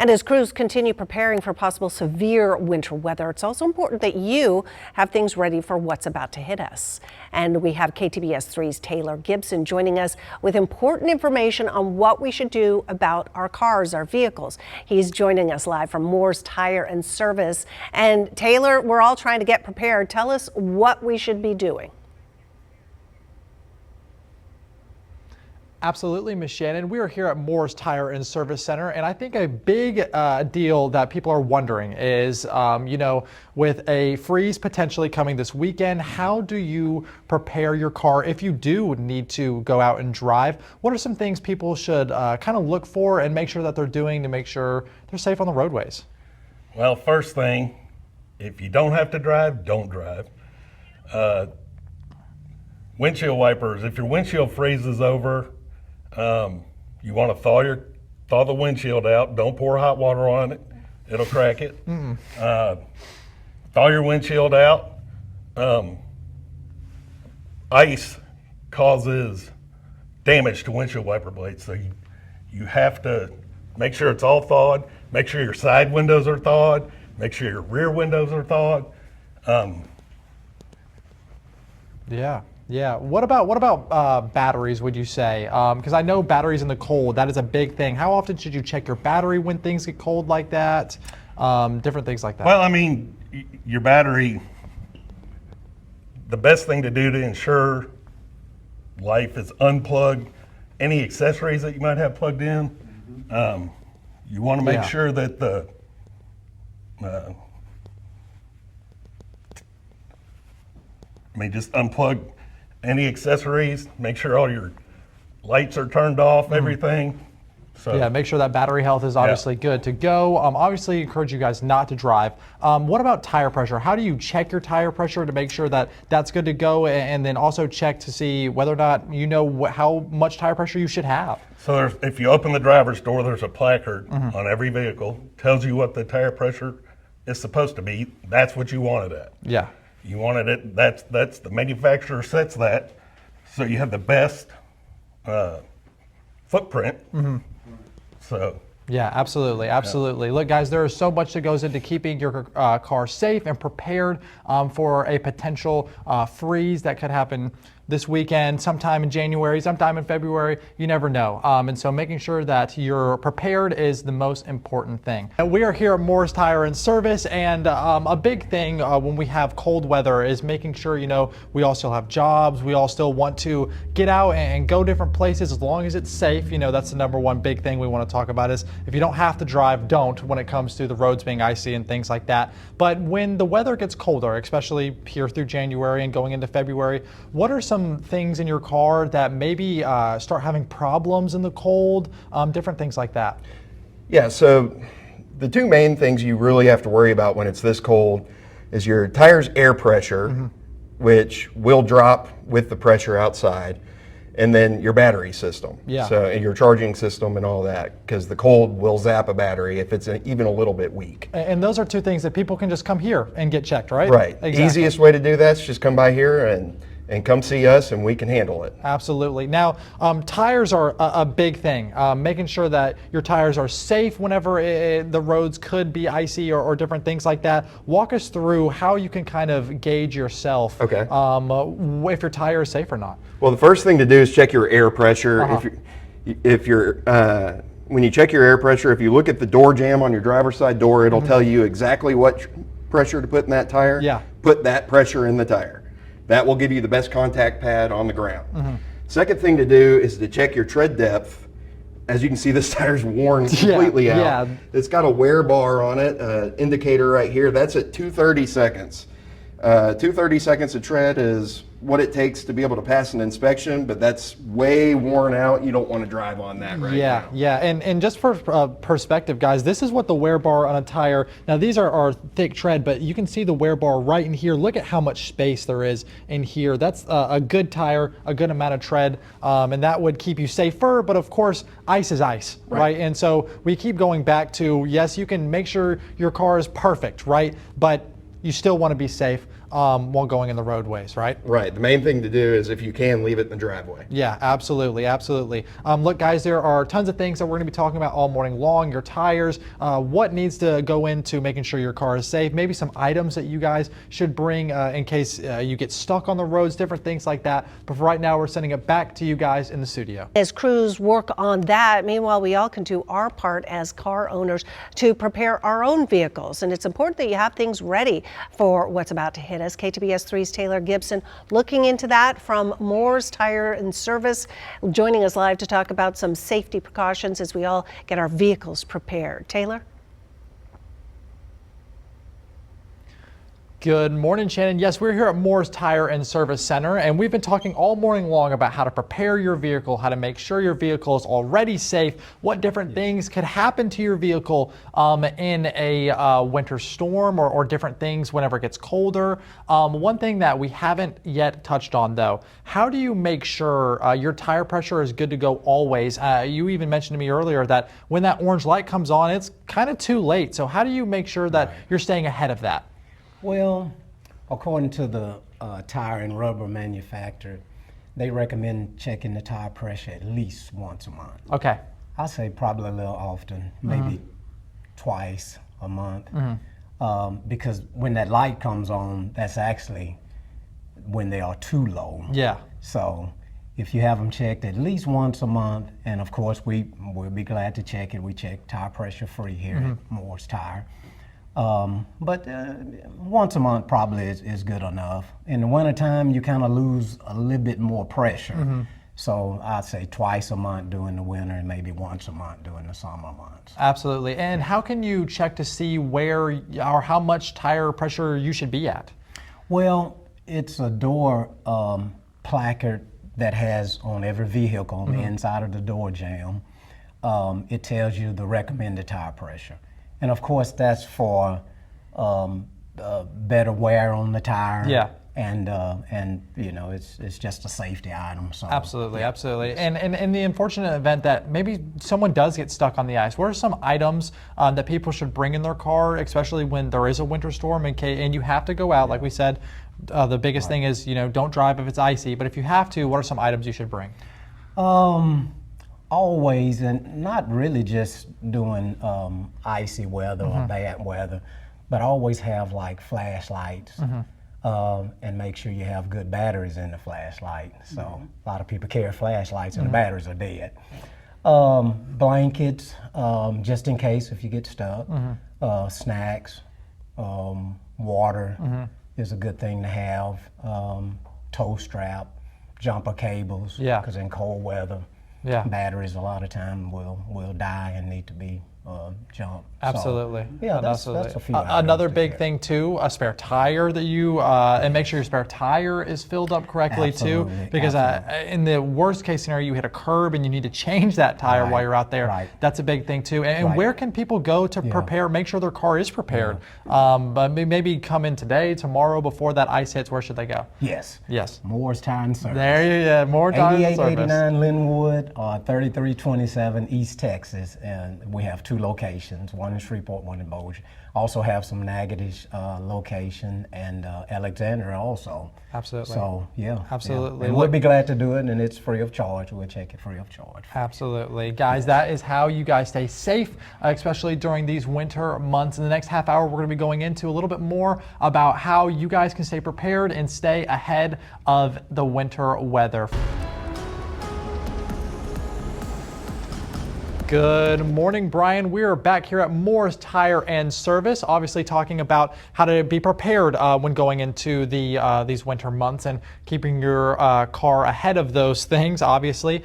And as crews continue preparing for possible severe winter weather, it's also important that you have things ready for what's about to hit us. And we have KTBS 3's Taylor Gibson joining us with important information on what we should do about our cars, our vehicles. He's joining us live from Moore's Tire and Service. And Taylor, we're all trying to get prepared. Tell us what we should be doing. Absolutely, Ms. Shannon. We are here at Moore's Tire and Service Center, and I think a big deal that people are wondering is, with a freeze potentially coming this weekend, how do you prepare your car if you do need to go out and drive? What are some things people should kind of look for and make sure that they're doing to make sure they're safe on the roadways? Well, first thing, if you don't have to drive, don't drive. Windshield wipers, if your windshield freezes over, you want to thaw the windshield out. Don't pour hot water on it. It'll crack it. Thaw your windshield out. Ice causes damage to windshield wiper blades, so you have to make sure it's all thawed. Make sure your side windows are thawed. Make sure your rear windows are thawed. Yeah. What about batteries, would you say? Because I know batteries in the cold, that is a big thing. How often should you check your battery when things get cold like that? Different things like that. Well, I mean, your battery, the best thing to do to ensure life is unplug any accessories that you might have plugged in. You want to make sure that just unplug any accessories, make sure all your lights are turned off, everything. So yeah, make sure that battery health is obviously good to go. Obviously encourage you guys not to drive. What about tire pressure? How do you check your tire pressure to make sure that that's good to go, and then also check to see whether or not you know how much tire pressure you should have? So if you open the driver's door, there's a placard on every vehicle, tells you what the tire pressure is supposed to be. That's what you want it at. Yeah. You wanted it, that's the manufacturer sets that, so you have the best footprint. So. Yeah, absolutely. Yeah. Look, guys, there is so much that goes into keeping your car safe and prepared for a potential freeze that could happen this weekend, sometime in January, sometime in February, you never know. And so making sure that you're prepared is the most important thing. We are here at Moore's Tire and Service, and a big thing when we have cold weather is making sure, we all still have jobs, we all still want to get out and go different places as long as it's safe. That's the number one big thing we want to talk about is if you don't have to drive, don't, when it comes to the roads being icy and things like that. But when the weather gets colder, especially here through January and going into February, what are some things in your car that maybe start having problems in the cold, different things like that? Yeah, so the two main things you really have to worry about when it's this cold is your tire's air pressure, which will drop with the pressure outside, and then your battery system. Yeah. So, and your charging system and all that, because the cold will zap a battery if it's even a little bit weak. And those are two things that people can just come here and get checked, right? Right. Exactly. Easiest way to do that is just come by here and come see us, and we can handle it. Absolutely. Now, tires are a big thing. Making sure that your tires are safe whenever the roads could be icy or different things like that. Walk us through how you can kind of gauge yourself if your tire is safe or not. Well, the first thing to do is check your air pressure. If you're when you check your air pressure, if you look at the door jamb on your driver's side door, it'll tell you exactly what pressure to put in that tire. Yeah. Put that pressure in the tire. That will give you the best contact pad on the ground. Second thing to do is to check your tread depth. As you can see, this tire's worn completely out. Yeah. It's got a wear bar on it, indicator right here. That's at 230 seconds. 230 seconds of tread is what it takes to be able to pass an inspection, but that's way worn out. You don't want to drive on that right now. Yeah, and just for perspective, guys, this is what the wear bar on a tire, now these are thick tread, but you can see the wear bar right in here. Look at how much space there is in here. That's a good tire, a good amount of tread, and that would keep you safer, but of course, ice is ice, right? And so we keep going back to, yes, you can make sure your car is perfect, right? But you still want to be safe. while going in the roadways, right? Right. The main thing to do is, if you can, leave it in the driveway. Yeah, absolutely, absolutely. Look, guys, there are tons of things that we're going to be talking about all morning long. Your tires, what needs to go into making sure your car is safe, maybe some items that you guys should bring in case you get stuck on the roads, different things like that. But for right now, we're sending it back to you guys in the studio. As crews work on that, meanwhile, we all can do our part as car owners to prepare our own vehicles. And it's important that you have things ready for what's about to hit us. KTBS 3's Taylor Gibson looking into that from Moore's Tire and Service, joining us live to talk about some safety precautions as we all get our vehicles prepared. Taylor? Good morning, Shannon. Yes, we're here at Moore's Tire and Service Center, and we've been talking all morning long about how to prepare your vehicle, how to make sure your vehicle is already safe, what different things could happen to your vehicle in a winter storm or different things whenever it gets colder. One thing that we haven't yet touched on, though, how do you make sure your tire pressure is good to go always? You even mentioned to me earlier that when that orange light comes on, it's kind of too late. So how do you make sure that you're staying ahead of that? Well, according to the tire and rubber manufacturer, they recommend checking the tire pressure at least once a month. Okay. I say probably a little often, maybe twice a month, because when that light comes on, that's actually when they are too low. Yeah. So if you have them checked at least once a month, and of course we'll be glad to check it. We check tire pressure free here at Moore's Tire. But once a month probably is good enough. In the wintertime, you kind of lose a little bit more pressure. So I'd say twice a month during the winter and maybe once a month during the summer months. Absolutely. And how can you check to see where or how much tire pressure you should be at? Well, it's a door placard that has on every vehicle on the inside of the door jamb. It tells you the recommended tire pressure. And of course, that's for better wear on the tire. Yeah. And you know, it's just a safety item. So Absolutely, yeah. absolutely. And in the unfortunate event that maybe someone does get stuck on the ice, what are some items that people should bring in their car, especially when there is a winter storm and you have to go out? Like we said, the biggest thing is, you know, don't drive if it's icy. But if you have to, what are some items you should bring? Always, and not really just doing icy weather or bad weather, but always have like flashlights and make sure you have good batteries in the flashlight. So a lot of people carry flashlights and the batteries are dead. Blankets, just in case if you get stuck. Snacks, water is a good thing to have. Toe strap, jumper cables, Yeah. because in cold weather, batteries a lot of time will die and need to be jumped. Absolutely. So, yeah, that's Absolutely. a few Another items to big carry. thing too, a spare tire that you, and make sure your spare tire is filled up correctly too, Absolutely, because in the worst case scenario, you hit a curb and you need to change that tire while Right, you're out there. right. That's a big thing too. And Right. where can people go to prepare, make sure their car is prepared? But maybe come in today, tomorrow, before that ice hits, where should they go? Yes. Yes. Moore's Tire and Service. There you go, more tires and service. 8889 Linwood or 3327 East Texas, and we have two locations, one in Shreveport, one in Bossier. Also have some Natchitoches location and Alexandria also. Absolutely. So yeah. Absolutely. Yeah. And we'll be glad to do it, and it's free of charge. We'll check it free of charge. Absolutely. Guys, that is how you guys stay safe, especially during these winter months. In the next half hour, we're going to be going into a little bit more about how you guys can stay prepared and stay ahead of the winter weather. Good morning, Brian. We are back here at Moore's Tire and Service, obviously talking about how to be prepared when going into these winter months and keeping your car ahead of those things, obviously.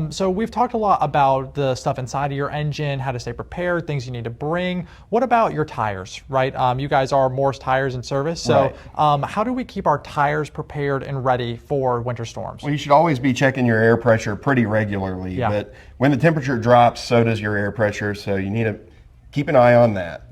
So we've talked a lot about the stuff inside of your engine, how to stay prepared, things you need to bring. What about your tires, right? You guys are Moore's Tires and Service. So how do we keep our tires prepared and ready for winter storms? Well, you should always be checking your air pressure pretty regularly, but when the temperature drops, so does your air pressure, so you need to keep an eye on that.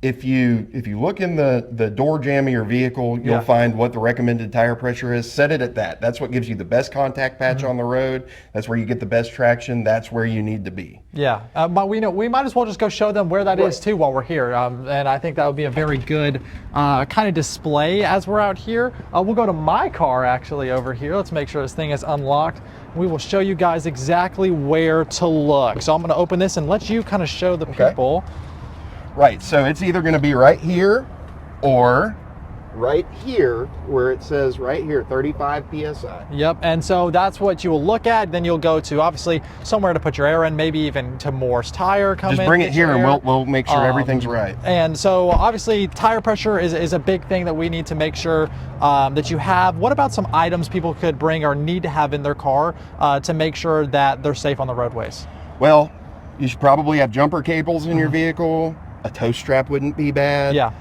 if you look in the door jamb of your vehicle, you'll Yeah. find what the recommended tire pressure is. Set it at that. That's what gives you the best contact patch on the road. That's where you get the best traction. That's where you need to be. Yeah, but we might as well just go show them where that is too while we're here, and I think that would be a very good kind of display as we're out here. We'll go to my car actually over here. Let's make sure this thing is unlocked. We will show you guys exactly where to look. So I'm going to open this and let you kind of show the people. Right, so it's either going to be right here or right here where it says right here 35 psi. Yep, and so that's what you will look at. Then you'll go to obviously somewhere to put your air in, maybe even to Moore's Tire. Just bring it here and we'll make sure everything's right. And so obviously tire pressure is a big thing that we need to make sure that you have. What about some items people could bring or need to have in their car to make sure that they're safe on the roadways? Well, you should probably have jumper cables in your vehicle. A tow strap wouldn't be bad. Yeah.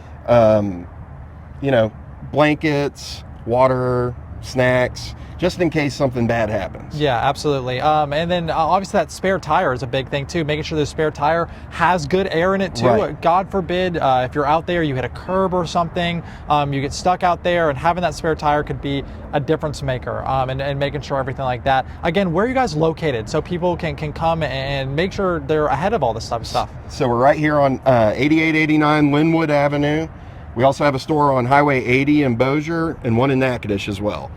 You know, blankets, water, snacks, just in case something bad happens. Yeah, absolutely. And then obviously that spare tire is a big thing too. Making sure the spare tire has good air in it too. Right. God forbid if you're out there, you hit a curb or something, you get stuck out there, and having that spare tire could be a difference maker. And making sure everything like that. Again, where are you guys located so people can come and make sure they're ahead of all this type of stuff? So we're right here on 8889 Linwood Avenue. We also have a store on Highway 80 in Bossier and one in Natchitoches as well.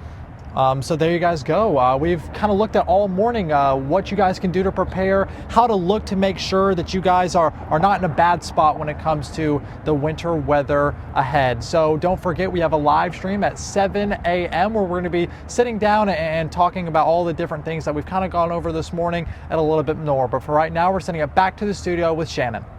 So there you guys go. We've kind of looked at all morning what you guys can do to prepare, how to look to make sure that you guys are not in a bad spot when it comes to the winter weather ahead. So don't forget, we have a live stream at 7 a.m. where we're going to be sitting down and talking about all the different things that we've kind of gone over this morning and a little bit more. But for right now, we're sending it back to the studio with Shannon.